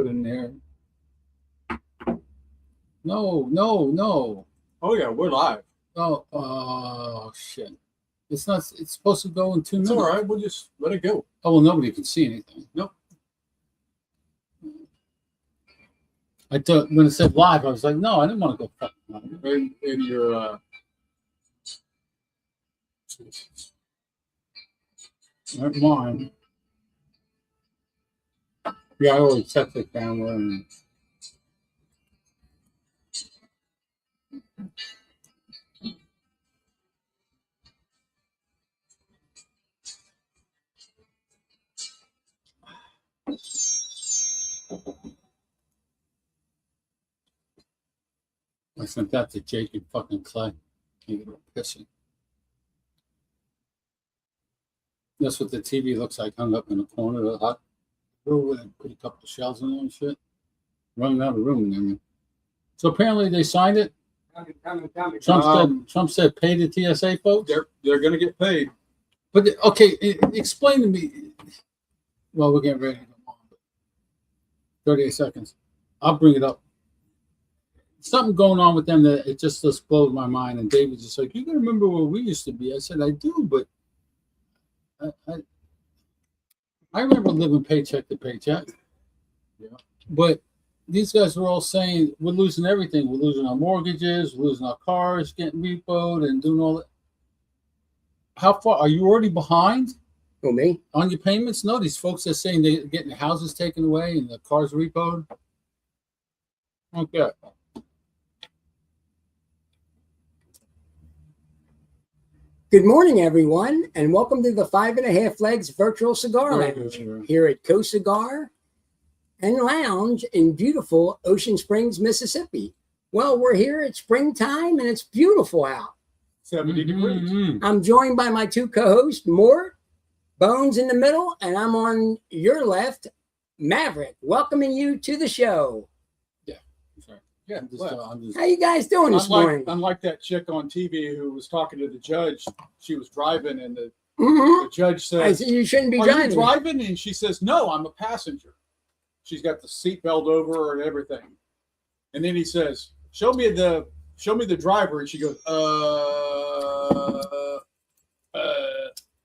put in there. No. Oh yeah, we're live. Oh, shit. It's not. It's supposed to go in 2 minutes. It's all right. We'll just let it go. Oh, well, nobody can see anything. Nope. I thought when it said live, I was like, no, I didn't want to go fucking live. In your Not mine. Yeah, I always check the camera and. I sent that to Jake and fucking Clay. Can't get a pissing. That's what the TV looks like, hung up in the corner of the hot room and put a couple of shelves in there and shit. Running out of room in there. So apparently they signed it. Trump said pay the TSA folks. they're gonna get paid. But okay, explain to me. Well, we're getting ready to go on. 38 seconds. I'll bring it up. Something going on with them that it just blows my mind. And David's just like, you gotta remember where we used to be. I said, I do, but I remember living paycheck to paycheck. Yeah. But these guys were all saying we're losing everything. We're losing our mortgages, we're losing our cars, getting repoed and doing all that. How far are you already behind? Who, me? On your payments? No, these folks are saying they're getting the houses taken away and the cars repoed. Okay. Good morning, everyone, and welcome to the 5.5 Legs Virtual Cigar Lounge here at Co Cigar and Lounge in beautiful Ocean Springs, Mississippi. Well, we're here at springtime and it's beautiful out. 70 degrees. I'm joined by my two co-hosts, Mort, Bones in the middle, and I'm on your left, Maverick, welcoming you to the show. Yeah. How you guys doing this morning? Unlike that chick on TV who was talking to the judge, she was driving and the judge said, I said you shouldn't be "Are driving. you driving?" And she says, "No, I'm a passenger." She's got the seatbelt over her and everything. And then he says, "Show me the driver." And she goes,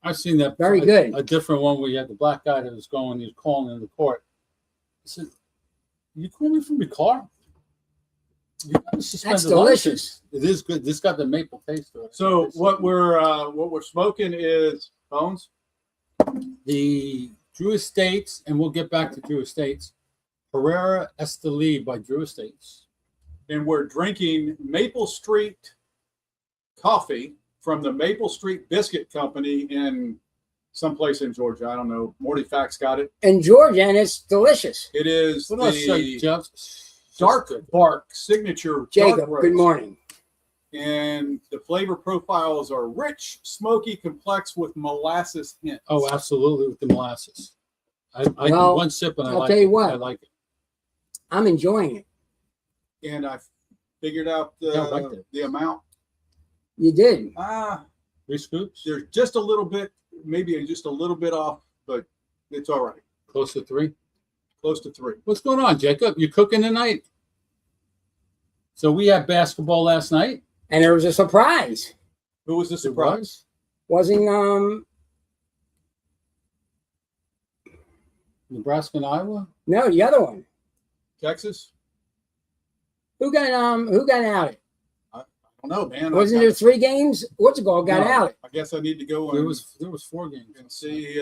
I've seen that. Very good. A different one where you had the black guy that was going, he was calling in the court. I said, you call me from your car? You gotta suspend That's the delicious. license. It is good. This got the maple taste to it. So what we're smoking is Bones. The Drew Estates, and we'll get back to Drew Estates. Herrera Esteli by Drew Estates. And we're drinking Maple Street coffee from the Maple Street Biscuit Company in someplace in Georgia. I don't know. Morty Fax got it. In Georgia, and it's delicious. It is What else, the Jeff? Dark Bark signature Jacob, dark roast. good morning. And the flavor profiles are rich, smoky, complex with molasses hints. Oh, absolutely, with the molasses. I Well, one sip and I I'll like tell it. you what. I like it. I'm enjoying it. And I figured out Yeah, I liked it. the amount. You did. 3 scoops? There's just a little bit, maybe just a little bit off, but it's all right. Close to 3? Close to 3. What's going on, Jacob? You cooking tonight? So we had basketball last night. And there was a surprise. Who was the surprise? Wasn't Nebraska and Iowa? no, the other one. Texas? Who got outed? I don't know, man. Wasn't there 3 games? Portugal got No, outed. I guess I need to go There and, was 4 games. and see.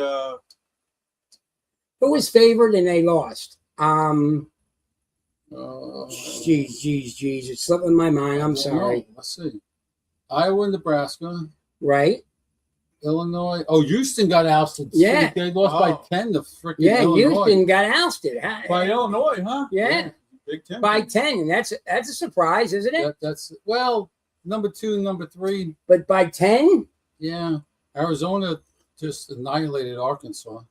Who was favored and they lost? Jeez. It's slipping my mind. I'm sorry. Let's see. Iowa and Nebraska. Right? Illinois. Oh, Houston got ousted. Yeah. They lost by 10 to freaking Yeah, Illinois. Houston got ousted. By Illinois, huh? Yeah. Big Ten. By 10. And that's a surprise, isn't it? That's well, number 2 and number 3. But by 10? Yeah. Arizona just annihilated Arkansas.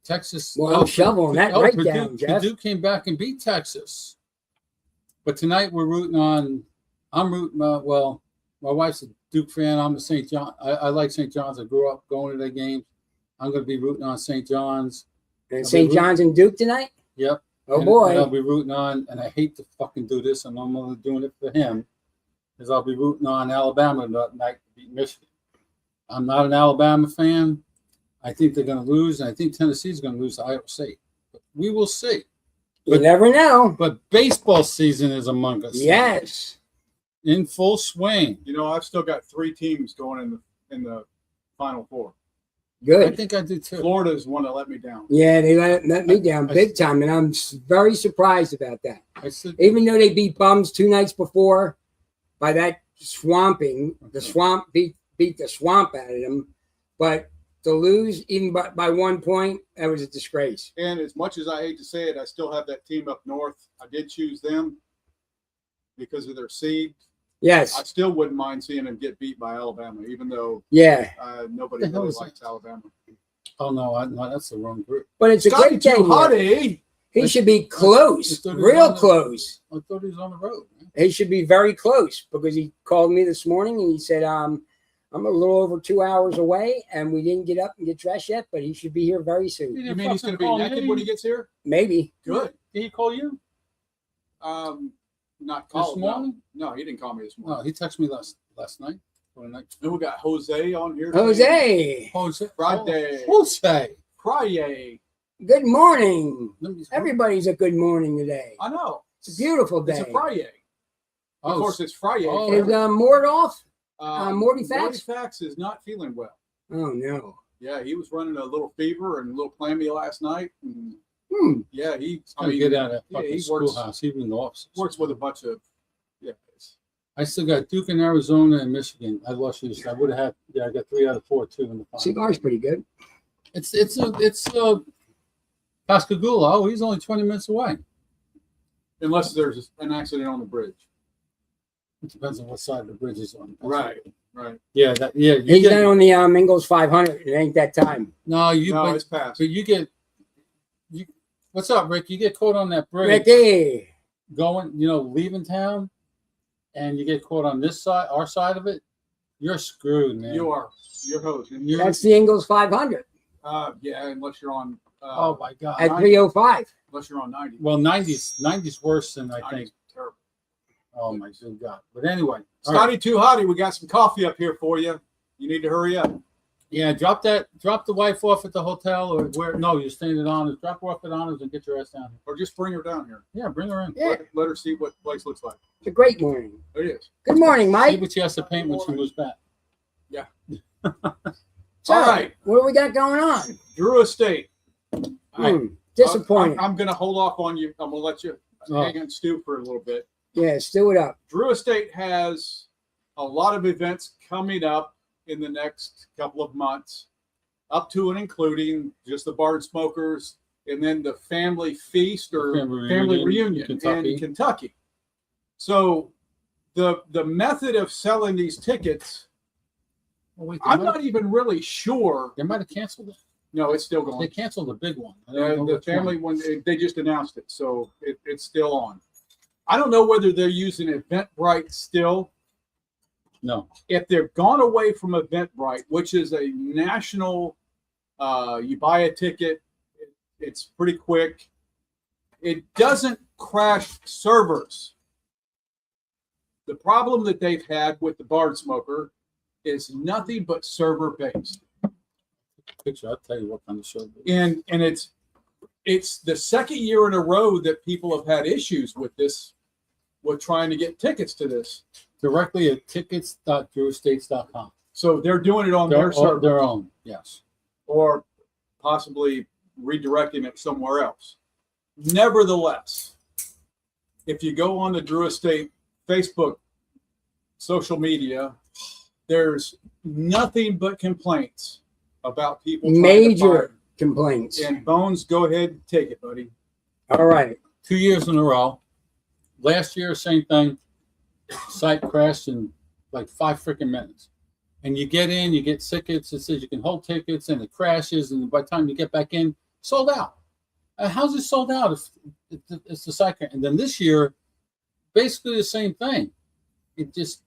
Texas. Well, I'm shoveling that right Purdue, down, Jeff. Purdue came back and beat Texas. But tonight we're rooting on. I'm rooting. Well, my wife's a Duke fan. I'm a St. John. I like St. John's. I grew up going to their games. I'm going to be rooting on St. John's. And St. John's and Duke tonight? Yep. Oh And boy. I'll be rooting on, and I hate to fucking do this, and I'm only doing it for him, is I'll be rooting on Alabama that night to beat Michigan. I'm not an Alabama fan. I think they're going to lose, and I think Tennessee's going to lose to Iowa State. But we will see. You never know. But baseball season is among us. Yes. In full swing. You know, I've still got 3 teams going in the Final Four. I Good. think I do too. Florida's one that let me down. Yeah, they let me down big time, and I'm very surprised about that. I said, Even though they beat Bums 2 nights before by that swamping, the swamp beat the swamp out of them, but to lose even by 1 point, that was a disgrace. And as much as I hate to say it, I still have that team up north. I did choose them because of their seed. I Yes. still wouldn't mind seeing them get beat by Alabama, even though Yeah. nobody What the hell really is likes Alabama. oh no, that's the wrong group. But it's a Scotty great too game. hot, here. eh? He should be close, I thought he was real on the- close. I thought he was on the road. Man. He should be very close because he called me this morning and he said, I'm a little over 2 hours away and we didn't get up and get dressed yet, but he should be here very soon. You mean he's going to be naked when he gets here? Maybe. Good. Did he call you? Not This called. morning? No, he didn't call me this No, morning. he texted me last night. Or night. Then we got Jose on here. Jose, Jose. Friday. Jose. Friday. good morning. Let me- Everybody's a good morning today. I know. It's a beautiful day. It's a Friday. Oh, Of course, it's Friday. oh, Is Mort off? Morty Morty Fax? Fax is not feeling well. Oh, no. Yeah, he was running a little fever and a little clammy last night. And yeah, He's gonna get out of that yeah, fucking he works- schoolhouse. He's in the office. works with a bunch of I still got Duke in Arizona and Michigan. I lost you. I would have had. Yeah, I got 3 out of 4 too in the final. Cigar's pretty good. It's Pascagoula. Oh, he's only 20 minutes away. unless there's an accident on the bridge. It depends on what side of the bridge is on. Right. Yeah. You He's get, not on the Ingles 500. It ain't that time. no, you. No, but, it's past. but you get. You. What's up, Rick? You get caught on that bridge Ricky. going. Leaving town, and you get caught on this side, our side of it. You're screwed, man. You are. You're host. You're- That's the Ingles 500 Yeah, unless you're on. Oh my God. at 305. Unless you're on 90. Well, 90's worse than I 90's think. terrible. Oh my good God! But anyway, all right. Scotty Too Hottie, we got some coffee up here for you. You need to hurry up. Yeah, drop the wife off at the hotel or where? No, you're staying at Honors. Drop her off at Honors and get your ass down here. Or just bring her down here. Yeah, bring her in. Yeah, Let her see what the place looks like. it's a great morning. It is. Good morning, See Mike. what she has to paint when she moves back. So, All right. what do we got going on? Drew Estate. Disappointing. I'm going to hold off on you. I'm going to let you Oh. hang and stew for a little bit. Yeah, stew it up. Drew Estate has a lot of events coming up in the next couple of months, up to and including just the Barn Smokers and then the family feast or family reunion in Kentucky. So the method of selling these tickets, Oh, wait, I'm not even really sure. They might have canceled it. No, it's still They going. canceled the big one. I don't know The which one. family one, they just announced it, so it's still on. I don't know whether they're using Eventbrite still. No. If they've gone away from Eventbrite, which is a national, you buy a ticket, it's pretty quick. It doesn't crash servers. The problem that they've had with the Barn Smoker is nothing but server based. Picture. I'll tell you what kind of show. it is. And it's the second year in a row that people have had issues with this, with trying to get tickets to this. Directly at tickets.drewestates.com. So they're doing it on their server Their own. Yes. or possibly redirecting it somewhere else. Nevertheless, if you go on the Drew Estate Facebook social media, there's nothing but complaints about people trying to Major find. complaints. And Bones, go ahead and take it, buddy. All right. 2 years in a row. Last year, same thing. Site crashed in like 5 freaking minutes. And you get in, you get tickets. It says you can hold tickets, and it crashes. And by the time you get back in, sold out. How's it sold out if it's the site? And then this year, basically the same thing. It just,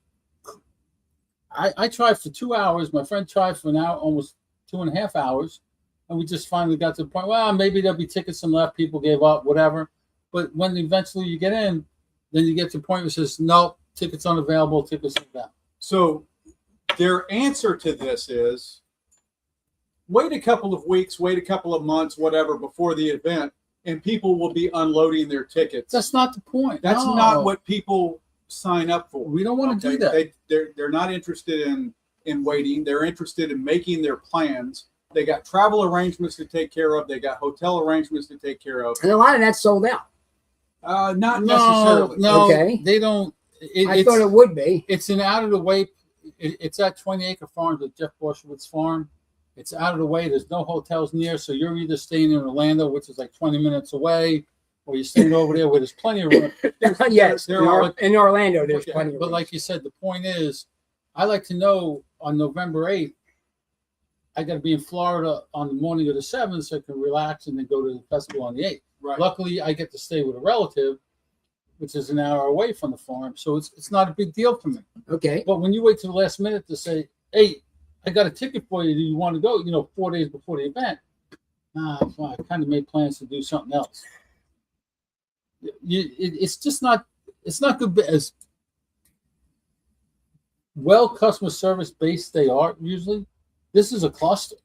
I tried for 2 hours. My friend tried for an hour, almost 2.5 hours. And we just finally got to the point, well, maybe there'll be tickets and left. People gave up, whatever. But when eventually you get in, then you get to the point where it says, nope, tickets unavailable, tickets sold out. So their answer to this is wait a couple of weeks, wait a couple of months, whatever, before the event, and people will be unloading their tickets. That's not the point. That's No. not what people sign up for. We don't want to do that. They're not interested in waiting. They're interested in making their plans. They got travel arrangements to take care of. They got hotel arrangements to take care of. And a lot of that's sold out. Not necessarily. No, Okay. they don't. I thought it would be. It's an out of the way. It's at 20 Acre Farms at Jeff Boschwitz's farm. It's out of the way. There's no hotels near, so you're either staying in Orlando, which is like 20 minutes away, or you're staying over there where there's plenty of room. Yes, there are- in Orlando, there's Okay, plenty of but room. like you said, the point is, I like to know on November 8th, I got to be in Florida on the morning of the 7th so I can relax and then go to the festival on the 8th. Right. Luckily, I get to stay with a relative, which is an hour away from the farm, so it's not a big deal for me. Okay. But when you wait till the last minute to say, hey, I got a ticket for you, do you want to go? 4 days before the event. Well, I kind of made plans to do something else. It's just not, it's not good. As well customer service based they are usually, this is a cluster.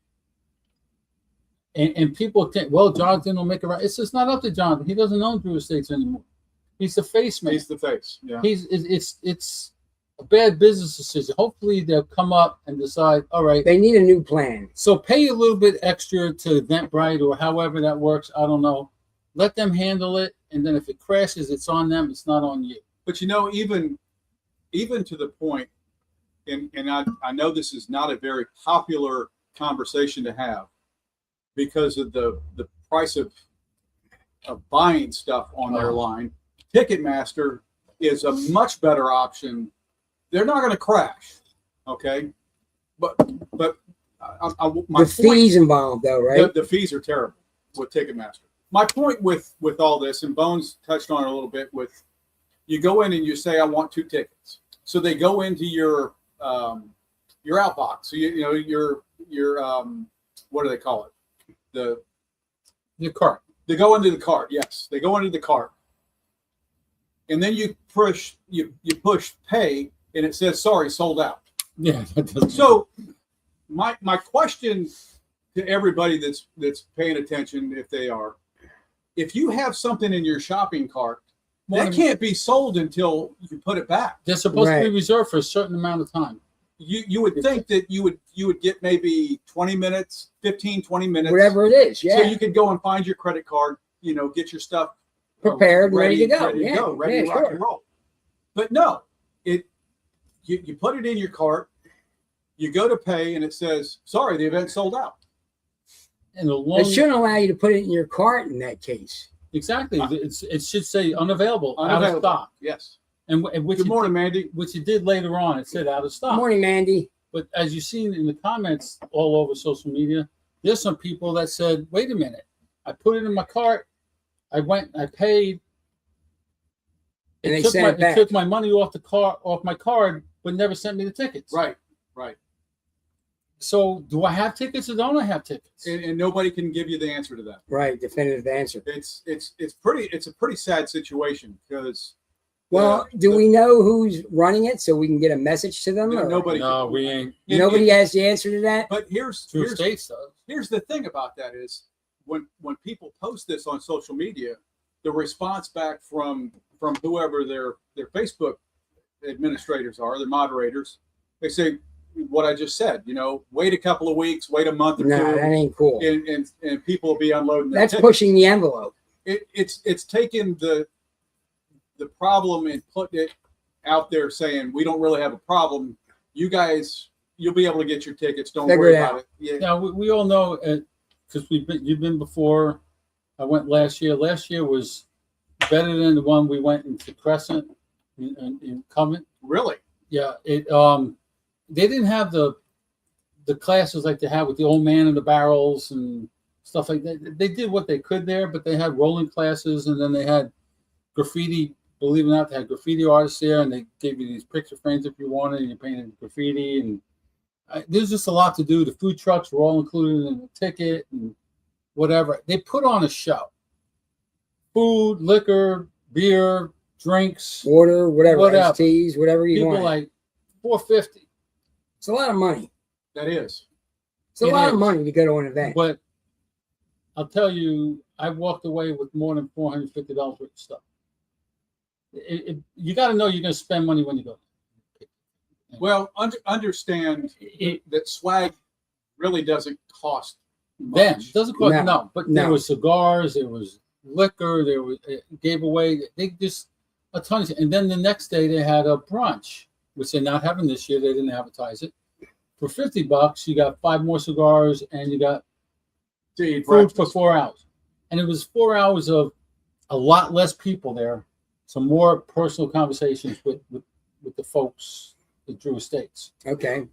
And people think, well, Jonathan will make it right. It's just not up to Jonathan. He doesn't own Drew Estates anymore. He's the face man. He's the face. Yeah. It's a bad business decision. Hopefully they'll come up and decide, all right, They need a new plan. so pay a little bit extra to Eventbrite or however that works. I don't know. Let them handle it, and then if it crashes, it's on them. It's not on you. But even to the point, and I know this is not a very popular conversation to have because of the price of buying stuff on their line. Ticketmaster is a much better option. They're not going to crash, okay? But my The fees involved, though, right? the fees are terrible with Ticketmaster. My point with all this, and Bones touched on it a little bit, with you go in and you say, I want 2 tickets. So they go into your outbox. So your what do they call it? Your cart. They go into the cart. Yes, they go into the cart, and then you push pay, and it says sorry, sold out. Yeah. That doesn't So my question to everybody that's paying attention, if they are, if you have something in your shopping cart, that can't be sold until you put it back. they're supposed to Right. be reserved for a certain amount of time. You would think that you would get maybe 20 minutes, 15, 20 minutes. Whatever it is, So yeah. you could go and find your credit card, get your stuff Prepared, ready to go. ready Yeah, to go, ready yeah, to rock sure. and roll. But no, you put it in your cart, you go to pay, and it says, sorry, the event sold out. And the It long, shouldn't allow you to put it in your cart in that case. exactly. It should say unavailable, out of Unavailable. stock. Yes. And which Good it morning, Mandy. which it did later on. It said out of stock. Morning, Mandy. But as you've seen in the comments all over social media, there's some people that said, wait a minute, I put it in my cart, I went, I paid, And they took sent it back. took my money off my card, but never sent me the tickets. Right. So do I have tickets or don't I have tickets? And nobody can give you the answer to that. Right, definitive answer. It's a pretty sad situation because Well, do we know who's running it so we can get a message to them? Or nobody. No, we ain't. Nobody has the answer to that? But here's True States does. here's the thing about that is when people post this on social media, the response back from whoever their Facebook administrators are, their moderators, they say what I just said. Wait a couple of weeks, wait a month or No, two, that ain't cool. and people will be unloading. their That's tickets. pushing the envelope. It's taken the problem and putting it out there, saying we don't really have a problem. You guys, you'll be able to get your tickets. Don't Figure worry it about out. it. Yeah. Now we all know because you've been before. I went last year. Last year was better than the one we went into Crescent in Covent. Really? Yeah, they didn't have the classes like they have with the old man in the barrels and stuff like that. They did what they could there, but they had rolling classes, and then they had graffiti. Believe it or not, they had graffiti artists there, and they gave you these picture frames if you wanted, and you painted graffiti. And there's just a lot to do. The food trucks were all included in the ticket and whatever. They put on a show food, liquor, beer, drinks. Water, whatever, Whatever. iced teas, whatever you People want. like $450. It's a lot of money. That is. It's a It lot of is. money to go to an event. But I'll tell you, I walked away with more than $450 worth of stuff. You got to know you're going to spend money when you go. Well, understand that swag really doesn't cost Then much. it doesn't cost No. but No. there was cigars, there was liquor, there was gave away. They just a ton of, and then the next day they had a brunch, which they're not having this year. They didn't advertise it. For $50, you got 5 more cigars and you got To eat food for breakfast. 4 hours. And it was 4 hours of a lot less people there, some more personal conversations with the folks at Drew Estates. Okay.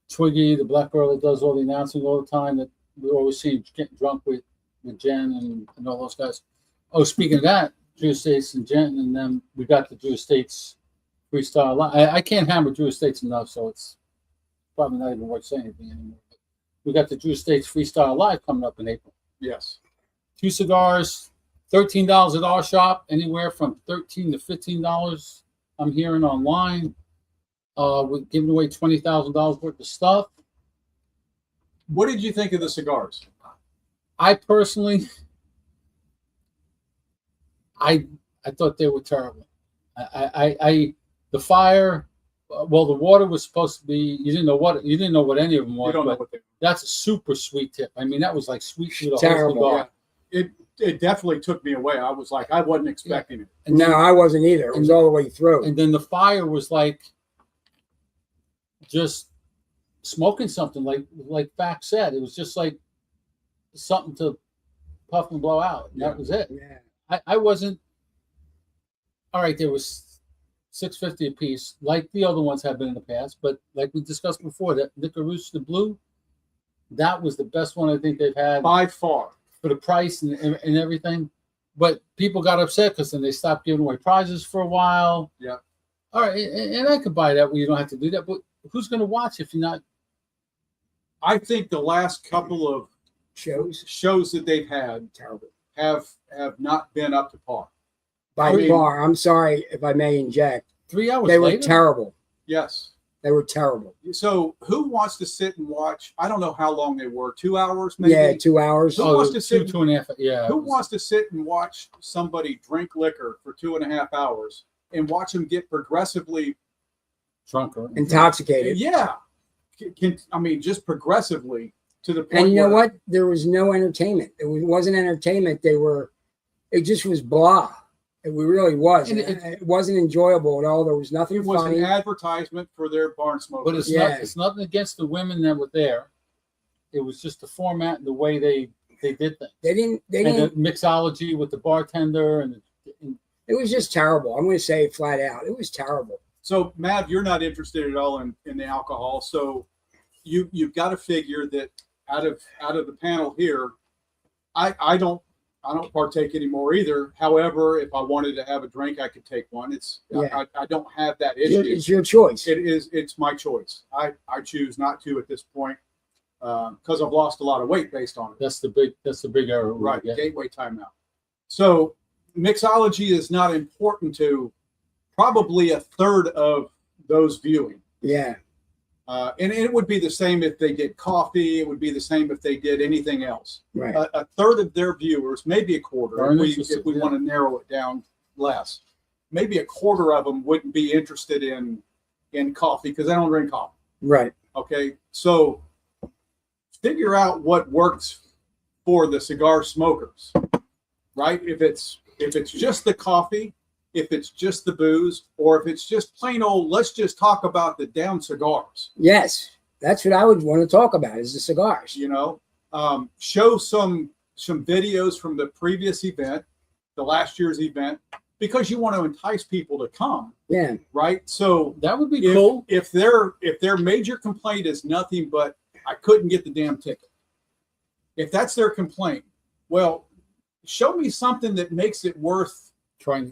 Twiggy, the black girl that does all the announcing all the time, that we always see getting drunk with Jen and all those guys. Oh, speaking of that, Drew Estates and Jen, and then we got the Drew Estates Freestyle Live. I can't hammer Drew Estates enough, so it's probably not even worth saying anything anymore. But we got the Drew Estates Freestyle Live coming up in April. Yes. 2 cigars, $13 at our shop, anywhere from $13 to $15. I'm hearing online. We're giving away $20,000 worth of stuff. What did you think of the cigars? I personally, I thought they were terrible. The fire, well, the water was supposed to be. You didn't know what any of them You was. don't know But what they. that's a super sweet tip. I mean, that was like sweet through the Terrible, whole cigar. Yeah. It definitely took me away. I was like, I wasn't expecting it. And No, then, I wasn't either. It was all the way through. and then the fire was like just smoking something, like Fax said. It was just like something to puff and blow out. And that was it. Yeah. I wasn't. All right, there was $6.50 a piece, like the other ones have been in the past. But like we discussed before, that Nicaragua the Blue, that was the best one I think they've had By far. for the price and everything. But people got upset because then they stopped giving away prizes for a while. Yeah. All right, and I could buy that where you don't have to do that. But who's going to watch if you're not? I think the last couple of Shows that they've had terrible. have not been up to par. By I mean- far. I'm sorry if I may inject. 3 hours They were later? terrible. Yes. They were terrible. So who wants to sit and watch? I don't know how long they were. 2 hours, maybe. Yeah, 2 hours. Who Oh, wants to sit- 2.5. Yeah. Who wants to sit and watch somebody drink liquor for 2.5 hours and watch them get progressively? drunker? Intoxicated. Yeah. I mean, just progressively to the point. And you know where- what? There was no entertainment. It wasn't entertainment. It just was blah. It really was. And It wasn't enjoyable at all. There was nothing It was funny. an advertisement for their barn smoker. But it's Yeah. not. It's nothing against the women that were there. It was just the format and the way they did things. They didn't. And the mixology with the bartender and It was just terrible. I'm going to say it flat out. It was terrible. So, Matt, you're not interested at all in the alcohol. So, you've got to figure that out of the panel here, I don't partake anymore either. However, if I wanted to have a drink, I could take one. Yeah. I don't have that issue. It's your choice. It's my choice. I choose not to at this point because I've lost a lot of weight based on it. that's the big error. we Right, get. gateway timeout. So mixology is not important to probably a third of those viewing. Yeah. And it would be the same if they did coffee. It would be the same if they did anything else. Right. A third of their viewers, maybe a quarter, Are if we interested, yeah. want to narrow it down less, maybe a quarter of them wouldn't be interested in coffee because they don't drink coffee. Right. Okay, so figure out what works for the cigar smokers, right? If it's just the coffee, if it's just the booze, or if it's just plain old, let's just talk about the down cigars. Yes. That's what I would want to talk about is the cigars. You know, show some videos from the previous event, the last year's event, because you want to entice people to come, Yeah. right? So That would be cool. if their major complaint is nothing but I couldn't get the damn ticket, if that's their complaint, well, show me something that makes it worth Trying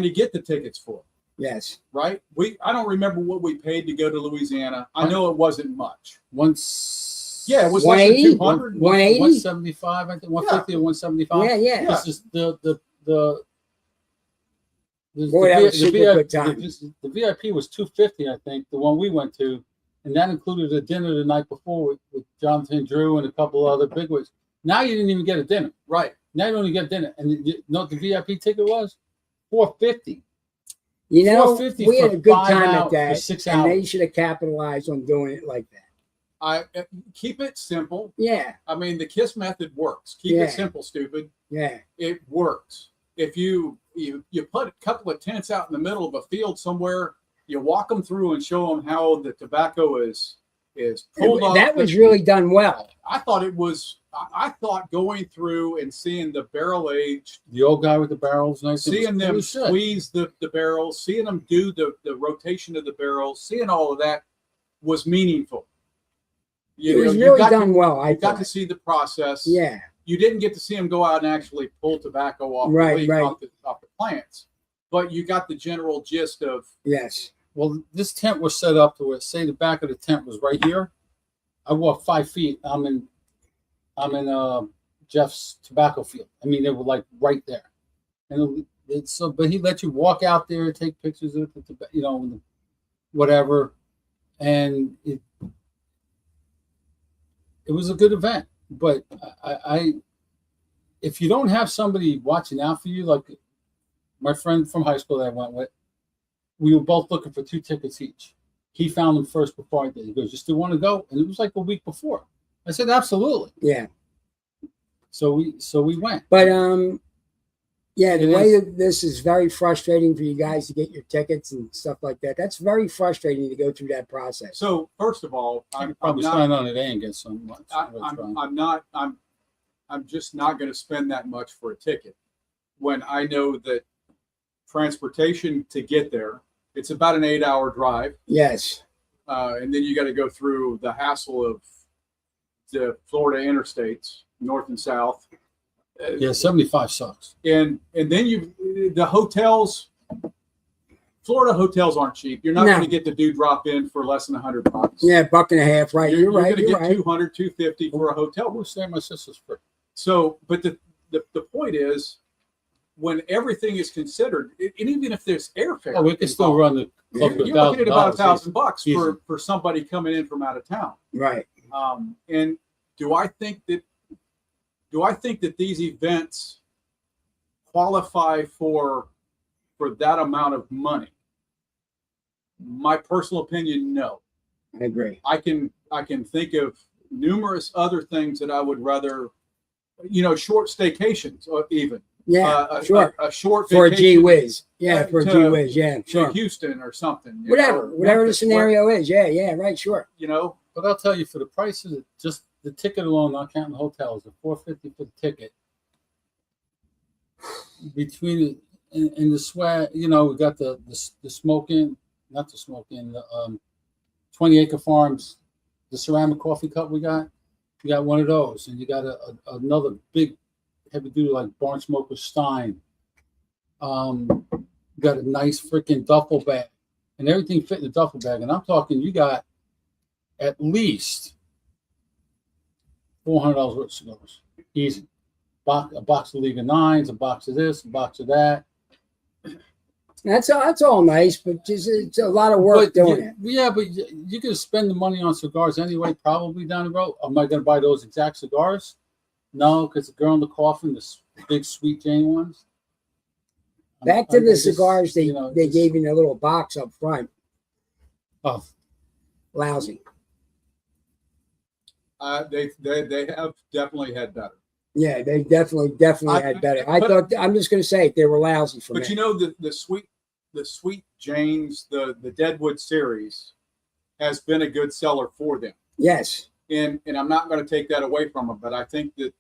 to get the tickets for, Yes. right? I don't remember what we paid to go to Louisiana. I know it wasn't much. once. Yeah, it was less than 180? 200. 180? 175, I think 150 or 175. Yeah. Yeah. This is the Boy, that was super good time. The VIP was $250, I think, the one we went to, and that included a dinner the night before with Jonathan Drew and a couple of other bigwigs. Now you didn't even get a dinner. Right. Now you only get dinner, and you know what the VIP ticket was? $450. You know, $450 we had for a good 5 time at hours, that, for 6 and they hours. should have capitalized on doing it like that. I keep it simple. Yeah, I mean, the KISS method works. Keep Yeah. it simple, stupid. yeah, It works. If you put a couple of tents out in the middle of a field somewhere, you walk them through and show them how the tobacco is pulled off. that was really done well. I thought it was. I thought going through and seeing the barrel age, The old guy with the barrels, nice. seeing them was good. squeeze the barrels, seeing them do the rotation of the barrels, seeing all of that was meaningful. It was really done well. I You got to thought. see the process. Yeah, You didn't get to see them go out and actually pull tobacco off Right, the leaf, right. off the plants, but you got the general gist of. yes, Well, this tent was set up to where, say, the back of the tent was right here. I walked 5 feet. I'm in Jeff's tobacco field. I mean, they were like right there, and it's so. But he let you walk out there, take pictures of the, whatever, and it was a good event. But I if you don't have somebody watching out for you, like my friend from high school that I went with, we were both looking for 2 tickets each. He found them first before I did. He goes, "You still want to go?" And it was like a week before. I said, "Absolutely." yeah. So we went. But yeah, the It way is. that this is very frustrating for you guys to get your tickets and stuff like that. That's very frustrating to go through that process. So first of all, I I'm could probably not. sign on today and get some. I'm just not going to spend that much for a ticket when I know that transportation to get there, it's about an 8-hour drive. Yes, And then you got to go through the hassle of the Florida interstates, north and south. Yeah, 75 sucks. And then the hotels, Florida hotels aren't cheap. You're not No. going to get the do drop in for less than $100. yeah, $1.50, right? You're right. going to You're get right. 200, 250 for a hotel. We're saying my sister's free. So, but the point is, when everything is considered, and even if there's airfare, Oh, we can still run the close to you're looking at about $1,000 $1,000 easy. for somebody coming in from out of town. Right. And do I think that these events qualify for that amount of money? My personal opinion, no. I agree. I can think of numerous other things that I would rather, short staycations, or even Yeah, sure. a short For a vacation gee whiz. Yeah, for a to- gee whiz. Yeah, to sure. Houston or something. Whatever the Memphis, scenario is. Yeah, yeah, right, sure. But I'll tell you, for the prices, just the ticket alone, not counting the hotels, the $450 for the ticket. Between in the sweat, we got the smoking, not the smoking, the 20 Acre Farms, the ceramic coffee cup we got. You got one of those, and you got another big heavy duty like Barn Smoker Stein. Got a nice freaking duffel bag, and everything fit in the duffel bag. And I'm talking, you got at least $400 worth of cigars, easy. A box of League of Nines, a box of this, a box of that. That's all nice, but just it's a lot of work doing it. Yeah, but you can spend the money on cigars anyway, probably down the road. Am I going to buy those exact cigars? No, because the girl in the coffin, the big Sweet Jane ones. Back to I the just, cigars they just- gave you in a little box up front. Oh, Lousy. They have definitely had better. Yeah, they definitely had better. I'm just going to say they were lousy for me. But the Sweet Janes, the Deadwood series, has been a good seller for them. Yes. And I'm not going to take that away from them, but I think that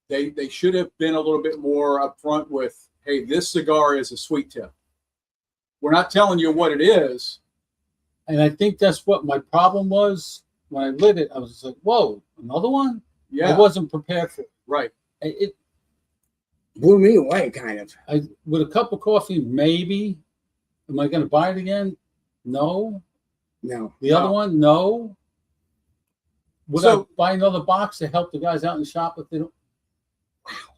they should have been a little bit more upfront with, hey, this cigar is a sweet tip. We're not telling you what it is. and I think that's what my problem was when I lit it. I was just like, whoa, another one? Yeah, I wasn't prepared for it. right. It Blew me away, kind of. with a cup of coffee, maybe. Am I going to buy it again? No. No. The other one, no. Would So- I buy another box to help the guys out in the shop if they don't?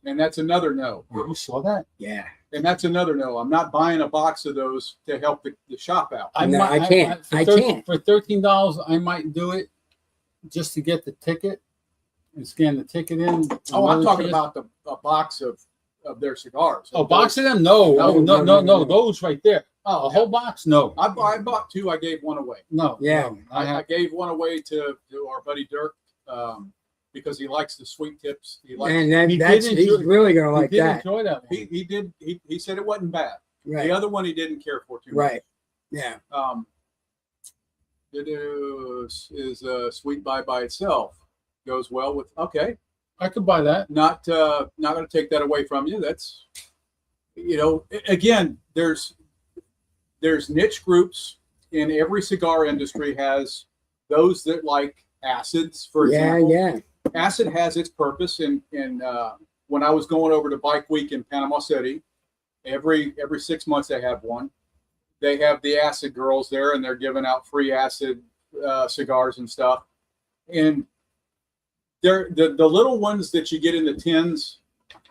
And that's another no. You saw that? Yeah. And that's another no. I'm not buying a box of those to help the shop out. No, I can't. I can't. For $13, I might do it just to get the ticket and scan the ticket in. Oh, I'm talking about a box of their cigars. Oh, box of them? No, no, those right there. Oh, A whole box? No. I bought two. I gave one away. No. Yeah. no, I gave one away to our buddy Dirk because he likes the sweet tips. He likes. And He that's did he's enjoy- really gonna like he did that. enjoy that one. He did. He said it wasn't bad. Right. The other one he didn't care for too much. Right. Yeah. It is sweet by itself. Goes well with I could buy that. not going to take that away from you. That's again, there's niche groups in every cigar industry. Has those that like acids, for example. Yeah. Acid has its purpose. And when I was going over to Bike Week in Panama City, every 6 months they have one. They have the acid girls there, and they're giving out free acid cigars and stuff. And they're the little ones that you get in the tins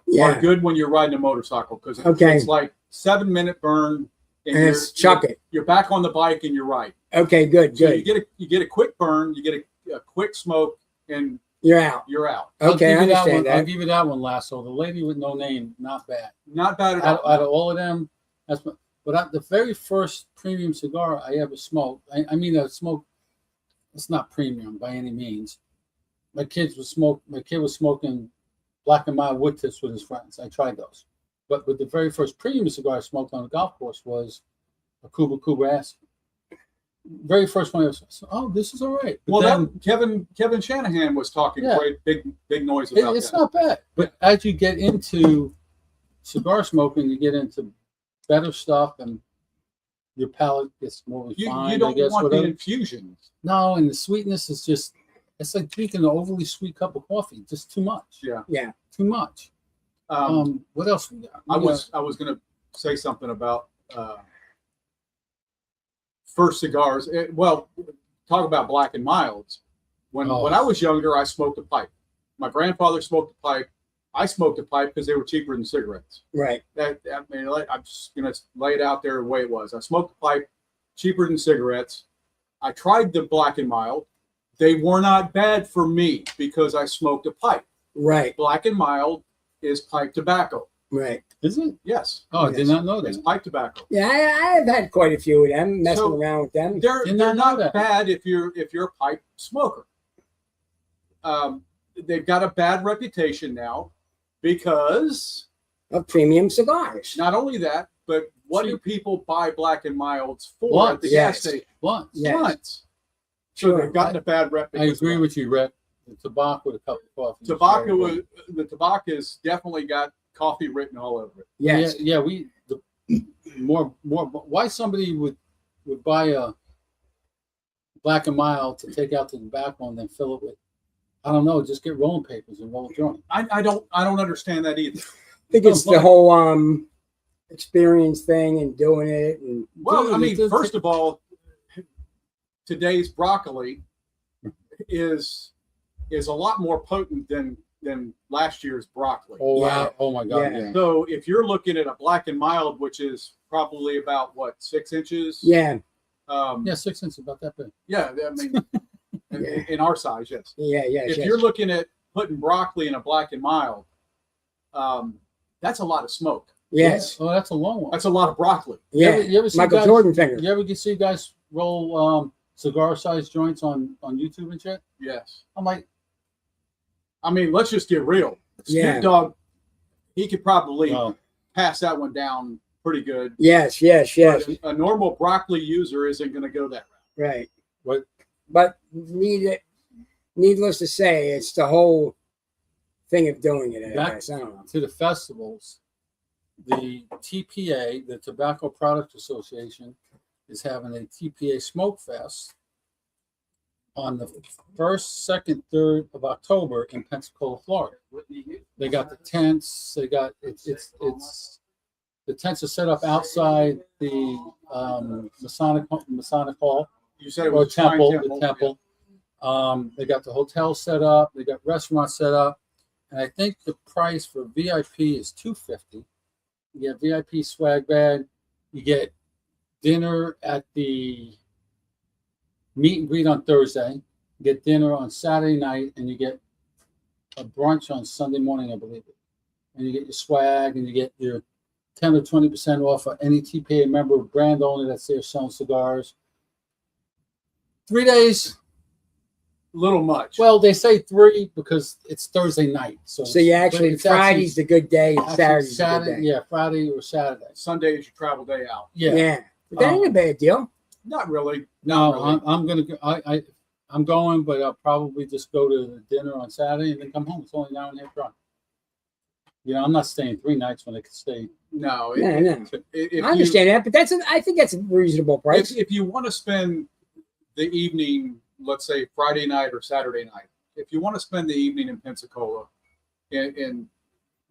Yeah. are good when you're riding a motorcycle because Okay. it's like 7-minute burn, And it's chuck it. You're back on the bike and you're right. Okay. Good. So Good. you get a quick burn, you get a quick smoke, and You're out. you're out. Okay. I I'll give you that understand one. I'll that. give you that one last. So the lady with no name, not bad. Not bad at Out all. of all of them, that's what. But the very first premium cigar I ever smoked, I mean, I smoked. It's not premium by any means. My kid was smoking Black and Mild wood tips with his friends. I tried those, but the very first premium cigar I smoked on a golf course was a Cuba acid. Very first one I was. Oh, this is all right. But Well, then, Kevin Shanahan was talking Yeah. great big noise about it's that. not bad. But as you get into cigar smoking, you get into better stuff, and your palate gets more refined. You don't I guess, want the whatever. infusions. No, and the sweetness is just—it's like drinking an overly sweet cup of coffee. Just too much. Yeah. Yeah. Too much. What else we got? I was going to say something about first cigars. Talk about Black and Milds. When I was younger, I smoked a pipe. My grandfather smoked a pipe. I smoked a pipe because they were cheaper than cigarettes. Right. I'm just going to lay it out there the way it was. I smoked a pipe, cheaper than cigarettes. I tried the Black and Mild. They were not bad for me because I smoked a pipe. Right. Black and Mild is pipe tobacco. Right. Is it? Yes, Oh, I did not know it's that. pipe tobacco. Yeah. I've had quite a few of them. Messing So, around with them. They're Did not know not that. bad if you're a pipe smoker. They've got a bad reputation now because Of premium cigars. not only that, but what do people buy Black and Milds for What? at the Yes. gas station? Once. Yes. Blunts. So Sure. they've gotten a bad rep. I agree with you, Rick. The tobacco with a cup of coffee. is Tobacco. very good. The tobacco has definitely got coffee written all over it. Yes. Yeah. More. Why somebody would buy a Black and Mild to take out the tobacco and then fill it with, I don't know, just get rolling papers and roll a joint. I don't understand that either. I think it's the whole experience thing and doing it and Well, Dude, I mean, it does- first of all, today's broccoli is a lot more potent than last year's broccoli. Oh, Yeah. wow. Oh my God. Yeah. Yeah. So if you're looking at a Black and Mild, which is probably about 6 inches? yeah. Yeah, 6 inches, about that big. Yeah, I mean, Yeah. in our size, yes. Yeah. If Yes. you're looking at putting broccoli in a Black and Mild, that's a lot of smoke. Yes. Oh, that's a long one. That's a lot of broccoli. Yeah. You ever see Michael guys- Jordan finger. You ever get see guys roll cigar-sized joints on YouTube and shit? Yes. I'm like, I mean, let's just get real. Yeah. Snoop Dogg, he could probably well, pass that one down pretty good. Yes. But a normal broccoli user isn't going to go that route. Right. What? But needless to say, it's the whole thing of doing it. I Back- guess. I don't know. to the festivals, the TPA, the Tobacco Product Association, is having a TPA Smoke Fest on the 1st, 2nd, 3rd of October in Pensacola, Florida. They got the tents. They got it's the tents are set up outside the Masonic Hall You said it or was Shrine temple. The temple. They got the hotel set up. They got restaurants set up. and I think the price for VIP is $250. You get VIP swag bag. You get dinner at the meet and greet on Thursday. You get dinner on Saturday night, and you get a brunch on Sunday morning, I believe. And you get your swag, and you get your 10 or 20% off of any TPA member brand only that's there selling cigars. 3 days. Little much. Well, they say 3 because it's Thursday night. So you actually it's Friday's the good day, and actually Saturday's the good Saturday. day. Yeah, Friday or Saturday. Sunday is your travel day out. Yeah. But that ain't a bad deal. Not really. No, Not really. I'm gonna go. I'm going, but I'll probably just go to the dinner on Saturday and then come home. It's only an hour and a half drive. You know, I'm not staying 3 nights when I could stay. No. No. If I understand that, but I think that's a reasonable price. If you want to spend the evening, let's say Friday night or Saturday night, if you want to spend the evening in Pensacola and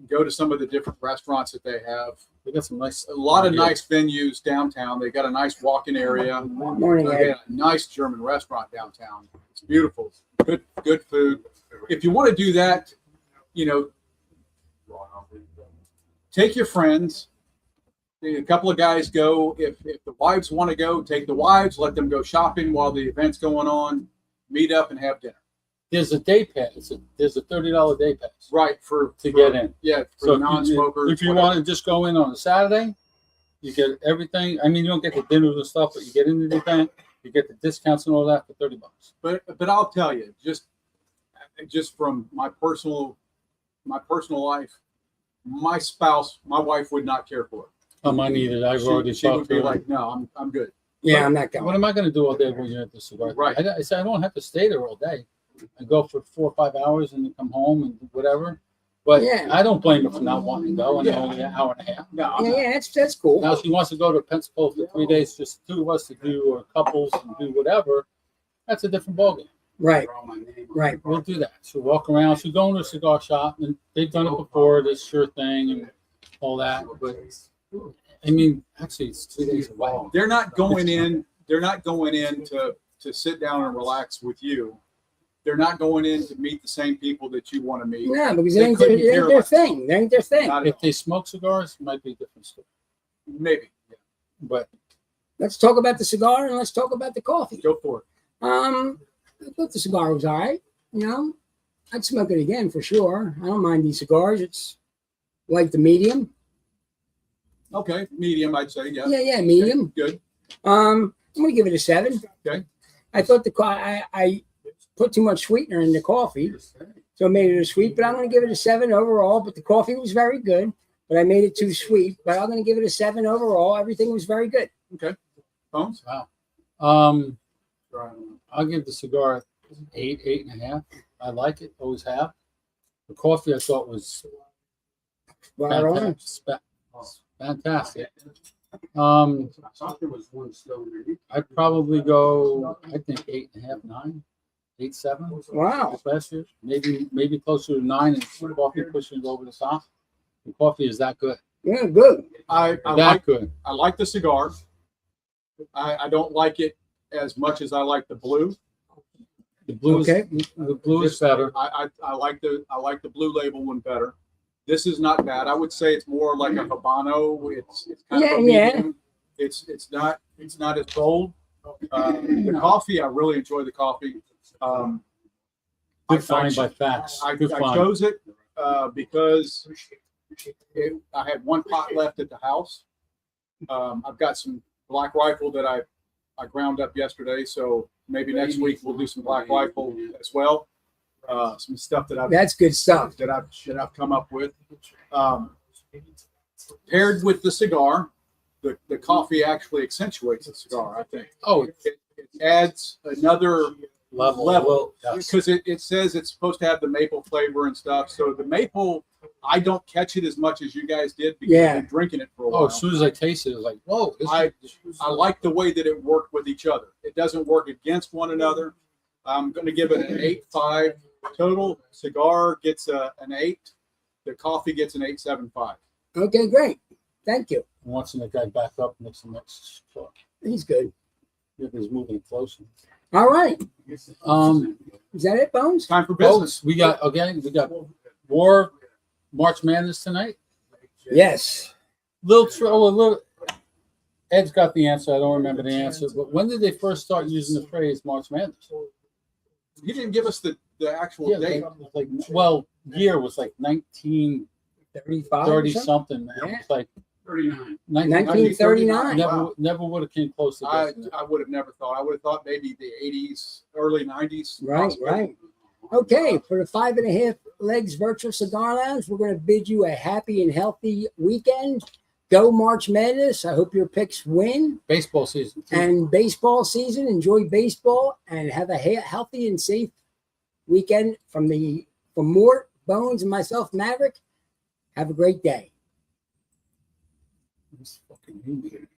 go to some of the different restaurants that they have, They got some nice. a lot of nice venues downtown. They got a nice walk-in area. Morning, They Ed. got a nice German restaurant downtown. It's beautiful. Good food. If you want to do that, you know, take your friends. A couple of guys go. If the wives want to go, take the wives. Let them go shopping while the event's going on. Meet up and have dinner. There's a day pass. There's a $30 day pass Right for to get in. Yeah, for So if non-smokers. if you whatever. want to just go in on a Saturday, you get everything. I mean, you don't get the dinners and stuff, but you get into the event. You get the discounts and all that for $30. But I'll tell you, just from my personal life, my spouse, my wife would not care for it. Mine either. I've already She would talked be to her. like, no, I'm good. Yeah, I'm not going. What am I going to do all day when you're at the cigar? Right. I said I don't have to stay there all day. I go for 4 or 5 hours and then come home and whatever. But Yeah. I don't blame her for not wanting to go. And Yeah. only an hour and a half. No, I'm Yeah, not. yeah, that's cool. Now she wants to go to Pensacola for 3 days, just 2 of us to do, or couples and do whatever. That's a different ballgame. Right, right. We'll do that. She'll walk around. She'll go into a cigar shop, and they've done it before. This sure thing and all that. But I mean, actually, it's 2 days away. They're not going in. They're not going in to sit down and relax with you. They're not going in to meet the same people that you want to meet. No, because They it ain't couldn't their care less. thing. They ain't their thing. Not at If all. they smoke cigars, it might be a different story. Maybe. Yeah. But Let's talk about the cigar and let's talk about the coffee. Go for it. I thought the cigar was all right. You know, I'd smoke it again for sure. I don't mind these cigars. It's like the medium. Okay, medium, I'd say. Yeah. Yeah, medium. Good. I'm gonna give it a 7. Okay. I thought I put too much sweetener in the coffee, so I made it a sweet. But I'm gonna give it a 7 overall. But the coffee was very good. But I made it too sweet. But I'm gonna give it a 7 overall. Everything was very good. Bones? wow. I'll give the cigar 8, 8.5. I like it. Always have. The coffee I thought was Right on. fantastic. Fantastic. I'd probably go. I think 8.5, 9, 8, 7. Wow. Last year, maybe closer to 9, and the coffee pushing it over the top. The coffee is that good. Yeah, good. I That like good. I like the cigar. I don't like it as much as I like the blue. The blue Okay. is the blue is better. I like the blue label one better. This is not bad. I would say it's more like a Habano. It's kind of a Yeah, medium. It's not as bold. The coffee, I really enjoy the coffee. I Good find by Facts. Good I find. chose it because I had 1 pot left at the house. I've got some Black Rifle that I ground up yesterday, so maybe next week we'll do some Black Rifle as well. Some stuff that That's good stuff. I've come up with. Paired with the cigar, the coffee actually accentuates the cigar, I think. Oh, It adds another level. Yes. Because it says it's supposed to have the maple flavor and stuff. So the maple, I don't catch it as much as you guys did because Yeah. I've been drinking it for a Oh, while. as soon as I tasted it, it was like, whoa. This I like the way that it worked with each other. It doesn't work against one another. I'm going to give it an 8.5 total. Cigar gets an 8. The coffee gets an 8.75. Okay, great. Thank you. Watching the guy back up next to next truck. He's good. He's moving closer. All right. Um, Is that it, Bones? Time for business. folks, we got War March Madness tonight. Yes. Little. Ed's got the answer. I don't remember the answer. But when did they first start using the phrase March Madness? You didn't give us the actual Yeah, date. year was like 1930 35. something. Man. Yeah. It's like 39. 1939. Wow. Never would have came close to I, guessing it. I would have never thought. I would have thought maybe the 80s, early 90s. Right, possibly. right. Okay, for the 5.5 Legs Virtual Cigar Lounge, we're going to bid you a happy and healthy weekend. Go March Madness. I hope your picks win. Baseball season. Too. And baseball season. Enjoy baseball and have a healthy and safe weekend from Mort, Bones, and myself, Maverick. Have a great day. It's fucking humid.